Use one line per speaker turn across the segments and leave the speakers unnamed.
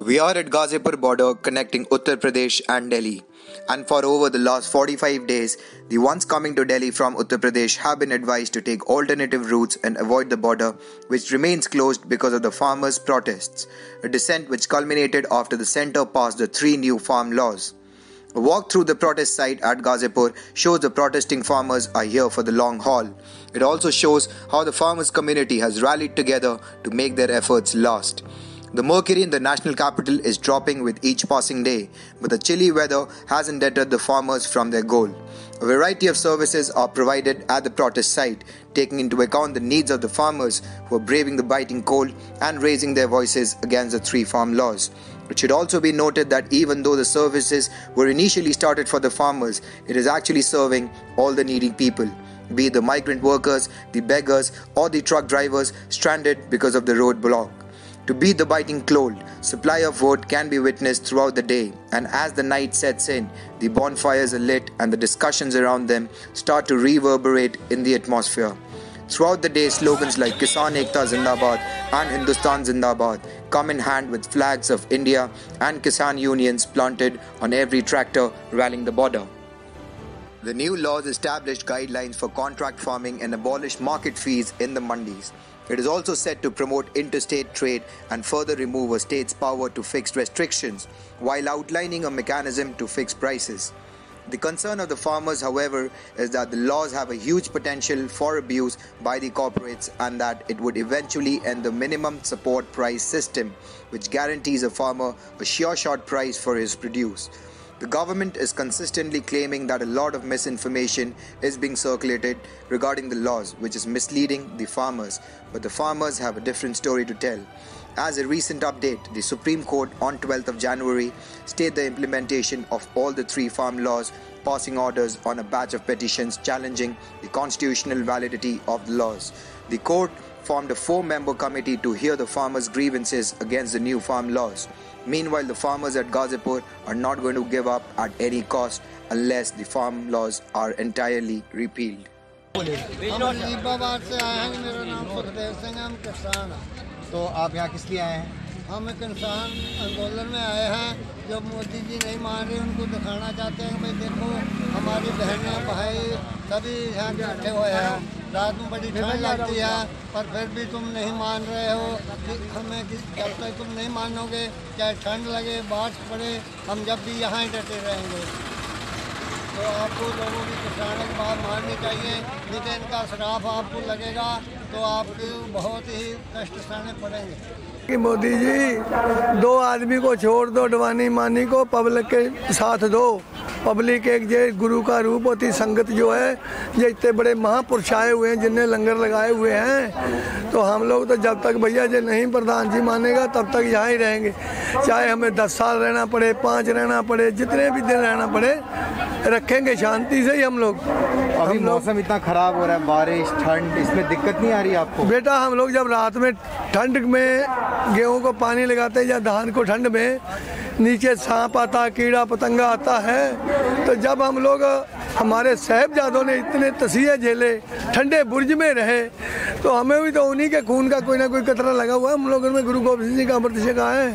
We are at Ghazipur border connecting Uttar Pradesh and Delhi. And for over the last 45 days, the ones coming to Delhi from Uttar Pradesh have been advised to take alternative routes and avoid the border, which remains closed because of the farmers' protests, a dissent which culminated after the centre passed the 3 new farm laws. A walk through the protest site at Ghazipur shows the protesting farmers are here for the long haul. It also shows how the farmers' community has rallied together to make their efforts last. The mercury in the national capital is dropping with each passing day, but the chilly weather hasn't deterred the farmers from their goal. A variety of services are provided at the protest site, taking into account the needs of the farmers who are braving the biting cold and raising their voices against the 3 farm laws. It should also be noted that even though the services were initially started for the farmers, it is actually serving all the needy people, be it the migrant workers, the beggars, or the truck drivers stranded because of the road block. To beat the biting cold, supply of wood can be witnessed throughout the day, and as the night sets in, the bonfires are lit and the discussions around them start to reverberate in the atmosphere. Throughout the day, slogans like Kisan Ekta Zindabad and Hindustan Zindabad come in hand with flags of India and Kisan unions planted on every tractor rallying the border. The new laws established guidelines for contract farming and abolished market fees in the mandis. It is also set to promote interstate trade and further remove a state's power to fix restrictions, while outlining a mechanism to fix prices. The concern of the farmers, however, is that the laws have a huge potential for abuse by the corporates and that it would eventually end the minimum support price system, which guarantees a farmer a sure shot price for his produce. The government is consistently claiming that a lot of misinformation is being circulated regarding the laws, which is misleading the farmers, but the farmers have a different story to tell. As a recent update, the Supreme Court on 12th of January stayed the implementation of all the 3 farm laws, passing orders on a batch of petitions challenging the constitutional validity of the laws. The court formed a 4-member committee to hear the farmers' grievances against the new farm laws. Meanwhile, the farmers at Ghazipur are not going to give up at any cost unless the farm laws are entirely repealed.
तो आप यहाँ किस लिए आए हैं?
हम किसान आंदोलन में आए हैं। जो मोदी जी नहीं मान रहे उनको दिखाना चाहते हैं भाई देखो हमारी बहनें भाई सभी यहाँ इकट्ठे हुए हैं। रात में बड़ी ठंड लगती है पर फिर भी तुम नहीं मान रहे हो कि हमें जब तक तुम नहीं मानोगे चाहे ठंड लगे बारिश पड़े हम जब भी यहाँ ही डटे रहेंगे। तो आपको लोगों की किसानों की बात माननी चाहिए, नहीं तो इनका श्राप आपको लगेगा तो आपको बहुत ही कष्ट सहने पड़ेंगे।
कि मोदी जी 2 आदमी को छोड़ दो, डवानी मानी को पब्लिक के साथ दो। पब्लिक एक जे गुरु का रूप होती संगत जो है, ये इतने बड़े महापुरुष आए हुए हैं जिनने लंगर लगाए हुए हैं। तो हम लोग तो जब तक भैया जो नहीं प्रधान जी मानेगा तब तक यहाँ ही रहेंगे, चाहे हमें 10 साल रहना पड़े, 5 रहना पड़े, जितने भी दिन रहना पड़े, रखेंगे शांति से ही हम लोग।
अभी मौसम इतना खराब हो रहा है, बारिश ठंड, इसमें दिक्कत नहीं आ रही आपको?
बेटा हम लोग जब रात में ठंड में गेहूं को पानी लगाते हैं या धान को ठंड में, नीचे सांप आता, कीड़ा पतंगा आता है, तो जब हम लोग हमारे साहिबजादों ने इतने तसीहे झेले, ठंडे बुर्ज में रहे, तो हमें भी तो उन्हीं के खून का कोई ना कोई कतरा लगा हुआ है। हम लोगों में गुरु गोबिंद सिंह जी का अमृत छका है।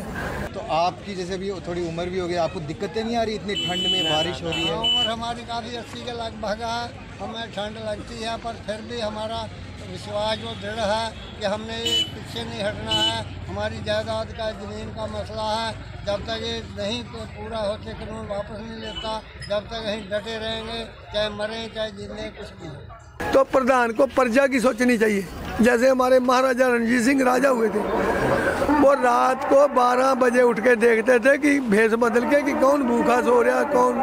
तो आपकी जैसे भी थोड़ी उम्र भी हो गई, आपको दिक्कतें नहीं आ रही इतनी ठंड में, बारिश हो रही है?
उम्र हमारी काफ़ी 80 के लगभग है, हमें ठंड लगती है पर फिर भी हमारा विश्वास जो दृढ़ है कि हमने पीछे नहीं हटना है। हमारी जायदाद का ज़मीन का मसला है, जब तक ये नहीं तो पूरा होते कानून वापस नहीं लेता, जब तक यहीं डटे रहेंगे, चाहे मरें चाहे जीने कुछ भी।
तो प्रधान को प्रजा की सोचनी चाहिए। जैसे हमारे महाराजा रणजीत सिंह राजा हुए थे, वो रात को 12 बजे उठ के देखते थे कि भेष बदल के कि कौन भूखा सो रहा, कौन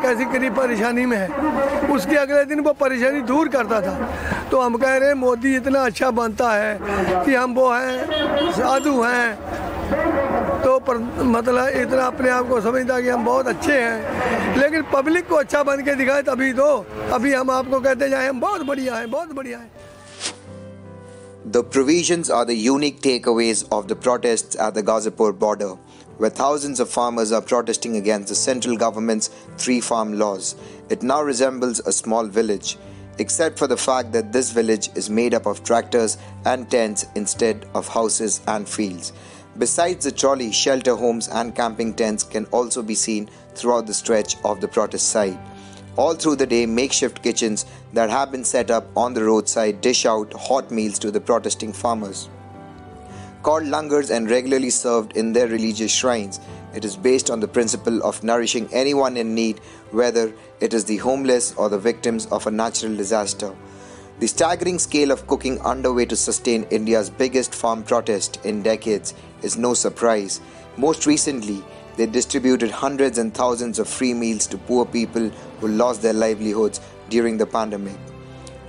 कैसी किसी परेशानी में है। उसके अगले दिन वो परेशानी दूर करता था। तो हम कह रहे हैं मोदी इतना अच्छा बनता है कि हम वो हैं साधु हैं, तो मतलब इतना अपने आप को समझता कि हम बहुत अच्छे हैं, लेकिन पब्लिक को अच्छा बन के दिखाए तभी तो। अभी हम आपको कहते जाए हम बहुत बढ़िया हैं, बहुत बढ़िया हैं।
The provisions are the unique takeaways of the protests at the Ghazipur border. where thousands of farmers are protesting against the central government's 3-farm laws. It now resembles a small village, except for the fact that this village is made up of tractors and tents instead of houses and fields. Besides the trolley, shelter homes and camping tents can also be seen throughout the stretch of the protest site. All through the day, makeshift kitchens that have been set up on the roadside dish out hot meals to the protesting farmers. Called langars and regularly served in their religious shrines, it is based on the principle of nourishing anyone in need, whether it is the homeless or the victims of a natural disaster. The staggering scale of cooking underway to sustain India's biggest farm protest in decades is no surprise. Most recently, they distributed hundreds and thousands of free meals to poor people who lost their livelihoods during the pandemic.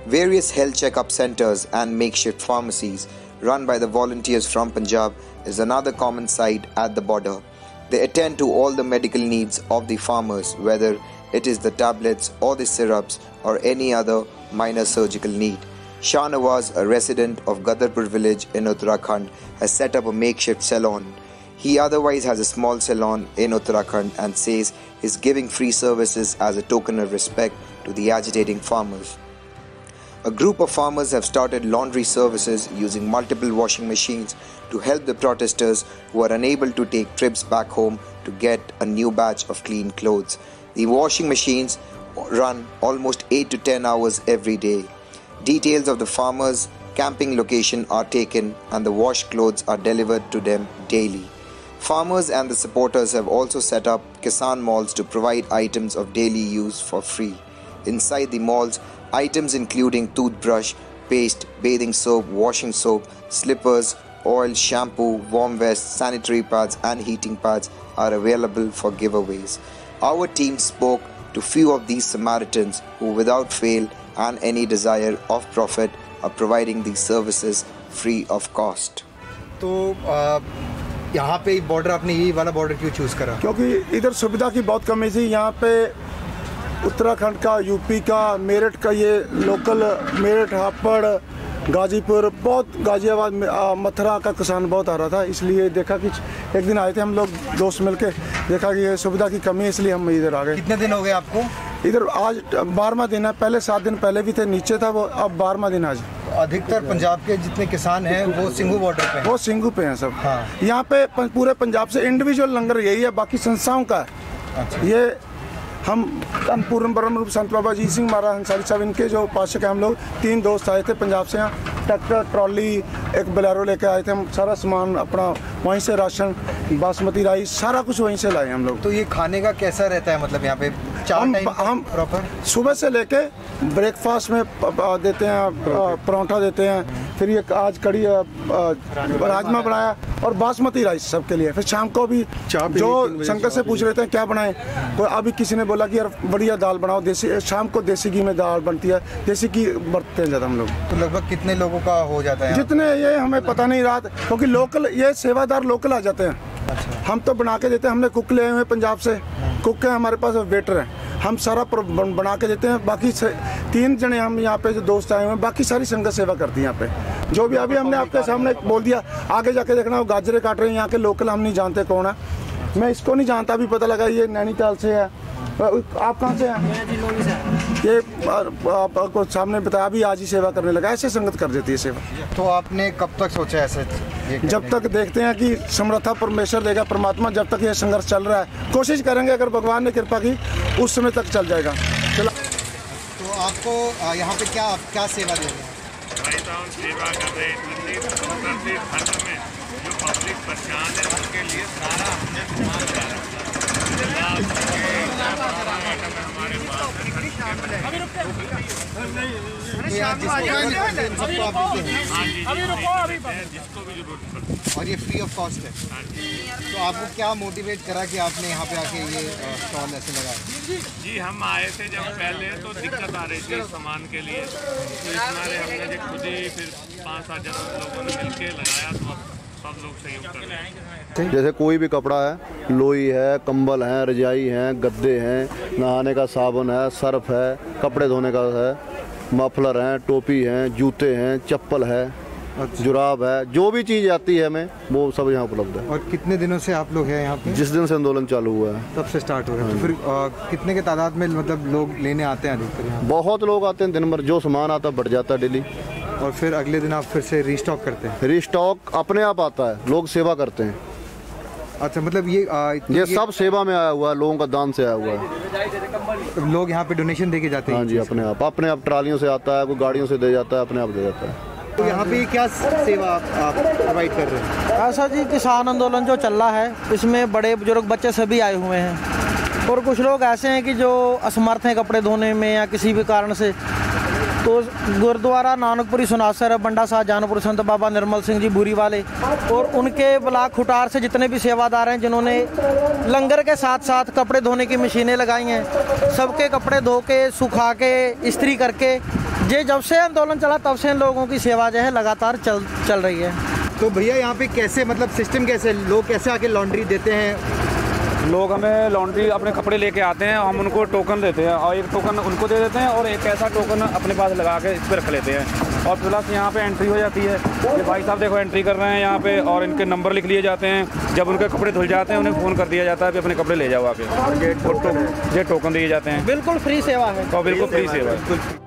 Various health checkup centers and makeshift pharmacies run by the volunteers from Punjab is another common sight at the border. They attend to all the medical needs of the farmers, whether it is the tablets or the syrups or any other minor surgical need. Shah Nawaz, a resident of Gadarpur village in Uttarakhand, has set up a makeshift salon. He otherwise has a small salon in Uttarakhand and says he's giving free services as a token of respect to the agitating farmers. A group of farmers have started laundry services using multiple washing machines to help the protesters who are unable to take trips back home to get a new batch of clean clothes. The washing machines run almost 8 to 10 hours every day. Details of the farmers' camping location are taken and the washed clothes are delivered to them daily. Farmers and the supporters have also set up Kisan malls to provide items of daily use for free. Inside the malls, items including toothbrush, paste, bathing soap, washing soap, slippers, oil, shampoo, warm vests, sanitary pads and heating pads are available for giveaways. Our team spoke to few of these Samaritans who without fail and any desire of profit are providing these services free of cost.
तो यहाँ पे border आपने यही वाला border क्यों choose करा?
क्योंकि इधर सुविधा की बहुत कमी थी। यहाँ पे उत्तराखंड का, यूपी का, मेरठ का, ये लोकल मेरठ, हापड़, गाजीपुर, बहुत गाजियाबाद, मथुरा का किसान बहुत आ रहा था। इसलिए देखा कि एक दिन आए थे हम लोग दोस्त मिलके, देखा कि ये सुविधा की कमी है, इसलिए हम इधर आ गए।
कितने दिन हो गए आपको
इधर? आज 12वां दिन है। पहले 7 दिन पहले भी थे, नीचे था वो, अब 12वां दिन आज।
अधिकतर पंजाब के जितने किसान हैं वो सिंघू बॉर्डर पे हैं।
वो सिंघू पे हैं सब।
हाँ।
यहाँ पे पूरे पंजाब से इंडिविजुअल लंगर यही है, बाकी संस्थाओं का है।
अच्छा।
ये हम पूर्ण ब्रह्म रूप संत बाबा अजीत सिंह महाराज अंसारी साहब, इनके जो उपासक हैं, हम लोग 3 दोस्त आए थे पंजाब से। यहाँ ट्रैक्टर, ट्रॉली, एक बोलेरो लेके आए थे। हम सारा सामान अपना वहीं से, राशन, बासमती राइस, सारा कुछ वहीं से लाए हम लोग।
तो ये खाने का कैसा रहता है, मतलब यहाँ पे 4 टाइम
हम
प्रॉपर
सुबह से लेके ब्रेकफास्ट में देते हैं, परोठा देते हैं, फिर ये आज कड़ी राजमा बनाया और बासमती राइस सबके लिए। फिर शाम को भी जो संगत से पूछ रहे थे क्या बनाएं, तो अभी किसी ने बोला कि यार बढ़िया दाल बनाओ, देसी। शाम को देसी घी में दाल बनती है, देसी घी बरतते हैं ज़्यादा हम लोग।
तो लगभग कितने लोगों का हो जाता है?
जितने ये हमें पता नहीं रात, क्योंकि लोकल ये सेवादार लोकल आ जाते हैं।
अच्छा।
हम तो बना के देते हैं, हमने कुक ले आए हुए पंजाब से, कुक है हमारे पास, वेटर हैं, हम सारा बना के देते हैं। बाकी 3 जने हम यहाँ पे जो दोस्त आए हुए हैं, बाकी सारी संगत सेवा करती है यहाँ पे। जो भी अभी हमने आपके सामने बोल दिया, आगे जाके देखना वो गाजरे काट रहे हैं। यहाँ के लोकल हम नहीं जानते कौन है, मैं इसको नहीं जानता, अभी पता लगा ये नैनीताल से है। आप कहाँ से हैं? ये आपको सामने बताया, अभी आज ही सेवा करने लगा। ऐसे संगत कर देती है सेवा।
तो आपने कब तक सोचा ऐसे?
जब तक देखते हैं कि समर्था परमेश्वर देगा, परमात्मा, जब तक ये संघर्ष चल रहा है कोशिश करेंगे, अगर भगवान ने कृपा की उस समय तक चल जाएगा। चलो।
तो आपको यहाँ पे क्या सेवा दे रहे हैं?
भाई साहब सेवा कर रहे हैं ठंड में जो पब्लिक परेशान है उनके लिए सारा हमने सामान तैयार जिसको भी जरूरत पड़े,
और ये फ्री ऑफ कॉस्ट है। तो आपको क्या मोटिवेट करा कि आपने यहाँ पे आके ये स्टॉल ऐसे लगाया?
जी हम आए थे जब पहले तो दिक्कत आ रही थी सामान के लिए, तो इस बारे हमने खुद ही फिर 5-7 लोगों ने मिलके लगाया, तो सब लोग सहयोग कर रहे हैं।
जैसे कोई भी कपड़ा है, लोई है, कंबल है, रजाई है, गद्दे हैं, नहाने का साबुन है, सर्फ है, कपड़े धोने का है, मफलर हैं, टोपी हैं, जूते हैं, चप्पल है, जुराब है, जो भी चीज़ आती है हमें वो सब यहाँ उपलब्ध है।
और कितने दिनों से आप लोग हैं यहाँ पे?
जिस दिन से आंदोलन चालू हुआ है
तब से स्टार्ट हो गया। तो फिर कितने के तादाद में मतलब लोग लेने आते हैं अधिकतर यहाँ?
बहुत लोग आते हैं, दिन भर जो सामान आता बढ़ जाता है डेली।
और फिर अगले दिन आप फिर से रीस्टॉक करते हैं?
रीस्टॉक अपने आप आता है, लोग सेवा करते हैं।
अच्छा, मतलब ये
सब सेवा में आया हुआ है, लोगों का दान से आया हुआ है।
लोग यहाँ पे डोनेशन दे के जाते हैं?
हाँ जी, अपने आप ट्रालियों से आता है, कोई गाड़ियों से दे जाता है, अपने आप दे जाता है।
तो यहाँ पे क्या सेवा आप प्रोवाइड कर रहे हैं?
ऐसा जी, किसान आंदोलन जो चल रहा है इसमें बड़े बुजुर्ग बच्चे सभी आए हुए हैं, और कुछ लोग ऐसे हैं कि जो असमर्थ हैं कपड़े धोने में या किसी भी कारण से, तो गुरुद्वारा नानकपुरी सुनासर बंडा साहब जानपुर संत बाबा निर्मल सिंह जी बूरी वाले और उनके ब्लॉक खुटार से जितने भी सेवादार हैं जिन्होंने लंगर के साथ साथ कपड़े धोने की मशीनें लगाई हैं, सबके कपड़े धो के सुखा के इस्त्री करके ये जब से आंदोलन चला तब से इन लोगों की सेवा जो है लगातार चल रही है।
तो भैया यहाँ पे कैसे, मतलब सिस्टम कैसे, लोग कैसे आके लॉन्ड्री देते हैं?
लोग हमें लॉन्ड्री अपने कपड़े लेके आते हैं, हम उनको टोकन देते हैं और एक टोकन उनको दे देते हैं और एक ऐसा टोकन अपने पास लगा के इस पर रख लेते हैं और प्लस यहाँ पे एंट्री हो जाती है। ये भाई साहब देखो एंट्री कर रहे हैं यहाँ पे और इनके नंबर लिख लिए जाते हैं। जब उनके कपड़े धुल जाते हैं उन्हें फ़ोन कर दिया जाता है कि अपने कपड़े ले जाओ आके, ये टोकन दिए जाते हैं।
बिल्कुल फ्री सेवा है।
तो बिल्कुल फ्री सेवा है।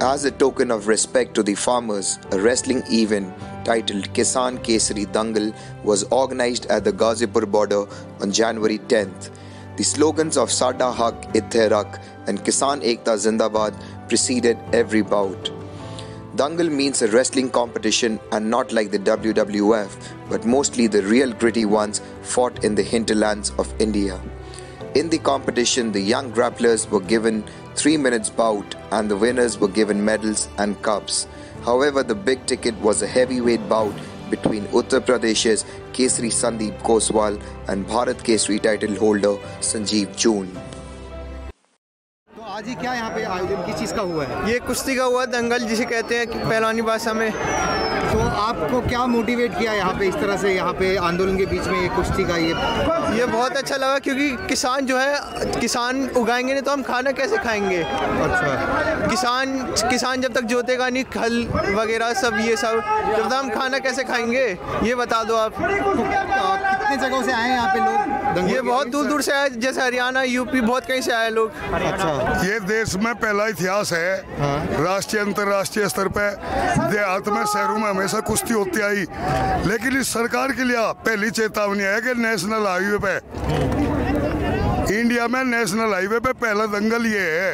As a token of respect to the farmers, a wrestling event titled Kisan Kesari Dangal was organized at the Ghazipur border on January 10th. The slogans of Sada Haq Ithe Rakh and Kisan Ekta Zindabad preceded every bout. Dangal means a wrestling competition and not like the WWF, but mostly the real gritty ones fought in the hinterlands of India. In the competition, the young grapplers were given 3 minutes bout and the winners were given medals and cups. However, the big ticket was a heavyweight bout between Uttar Pradesh's Kesari Sandeep Koswal and Bharat Kesari title holder Sanjeev June.
तो आज ही क्या यहाँ पे आयोजन किस चीज़ का हुआ है?
ये कुश्ती का हुआ, दंगल जिसे कहते हैं पहलवानी भाषा में।
तो आपको क्या मोटिवेट किया यहाँ पे इस तरह से, यहाँ पे आंदोलन के बीच में ये कुश्ती का ये
बहुत अच्छा लगा क्योंकि किसान जो है, किसान उगाएंगे नहीं तो हम खाना कैसे खाएंगे।
अच्छा,
किसान जब तक जोतेगा नहीं, खल वगैरह सब ये सब, जब तक हम खाना कैसे खाएंगे ये बता दो आप।
कितने जगहों से आए हैं यहाँ पे लोग?
ये बहुत दूर दूर से आए, जैसे हरियाणा, यूपी, बहुत कहीं से आए लोग।
अच्छा,
ये देश में पहला इतिहास है। राष्ट्रीय अंतर्राष्ट्रीय स्तर पे देहात में, शहरों में हमेशा कुश्ती होती आई, लेकिन इस सरकार के लिए पहली चेतावनी है कि नेशनल हाईवे पे, इंडिया में नेशनल हाईवे पे पहला दंगल ये है।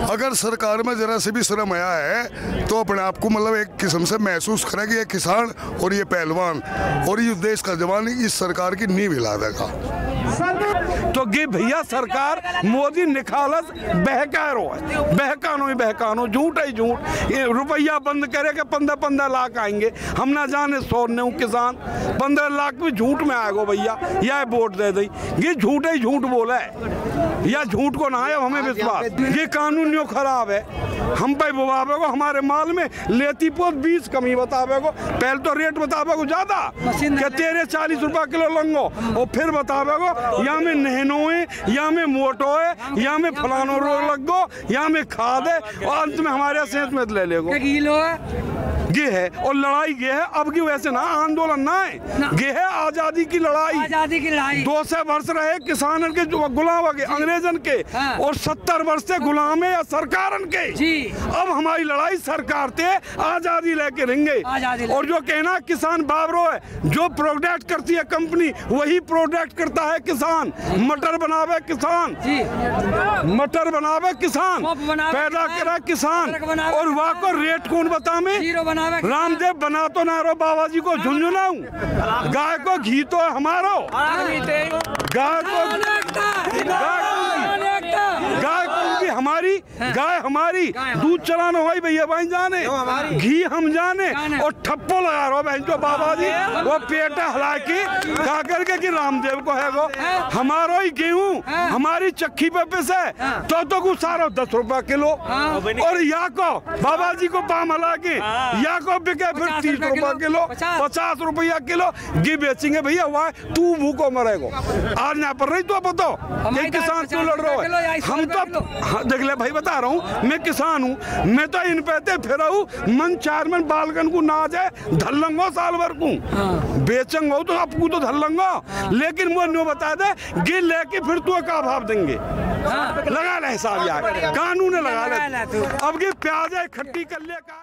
अगर सरकार में जरा से भी शर्म आया है तो अपने आप को मतलब एक किस्म से महसूस करे कि ये किसान और ये पहलवान और ये देश का जवान इस सरकार की नींव हिला देगा।
तो ये भैया सरकार मोदी निखालस बहकानो झूठ है झूठ। रुपया बंद करे कि 15 लाख आएंगे, हम ना जाने 100 किसान 15 लाख भी झूठ में आएगा भैया, या वोट दे दी। ये झूठ है, झूठ बोला है या झूठ को ना है हमें विश्वास। ये कानून यो खराब है, हम पे बुवाबे को हमारे माल में लेती पोत 20 कमी बतावे को, पहले तो रेट बतावे को ज्यादा कि तेरे 40 रुपया किलो लंगो और फिर बतावे को या में नहनो है, या में मोटो है, या में फलानो रोग लगो, या में खाद है और अंत में हमारे सेहत में ले लेगो। ये है और लड़ाई ये है। अब की वैसे ना आंदोलन ना है, ये है आजादी की लड़ाई। 200 वर्ष रहे किसान के गुलाम के अंग्रेजन के, और 70 वर्ष से गुलाम है या सरकारन के। अब हमारी लड़ाई सरकार से आजादी लेके रहेंगे। और जो कहना किसान बाबरो है, जो प्रोडक्ट करती है कंपनी वही प्रोडक्ट करता है किसान। मटर बनावे किसान, पैदा करा किसान, और वहाँ को रेट कौन बता में? रामदेव बना तो ना रो बाबा जी को झुंझुनाऊं। गाय को घी तो है हमारो, गाय हमारी दूध चलाना भाई भैया भाई जाने, घी हम जाने, और ठप्पो लगा रहा बहन जो बाबा जी वो पेट हला के गा करके कि रामदेव को है वो हमारो ही गेहूं हमारी चक्की पे पिसे तो कुछ सारा 10 रुपया किलो, और या को बाबा जी को पाम हला के या को बिके फिर 30 रुपया किलो, 50 रुपया किलो घी बेचेंगे भैया। हुआ तू भूखो मरेगो। आज यहाँ पर नहीं तो बताओ ये किसान क्यों लड़ रहा है? हम तो देख ले भाई, बता रहा हूँ मैं किसान हूँ, मैं तो इन पे फिर मन 4 मन बालकन को ना जाए धल्लंगो साल भर को बेचंगो तो आपको तो धल्लंगो, लेकिन वो नो बता दे गिर लेके फिर तू का भाव देंगे। लगा ले हिसाब यार, कानून लगा ले। अब की प्याज है खट्टी कर ले का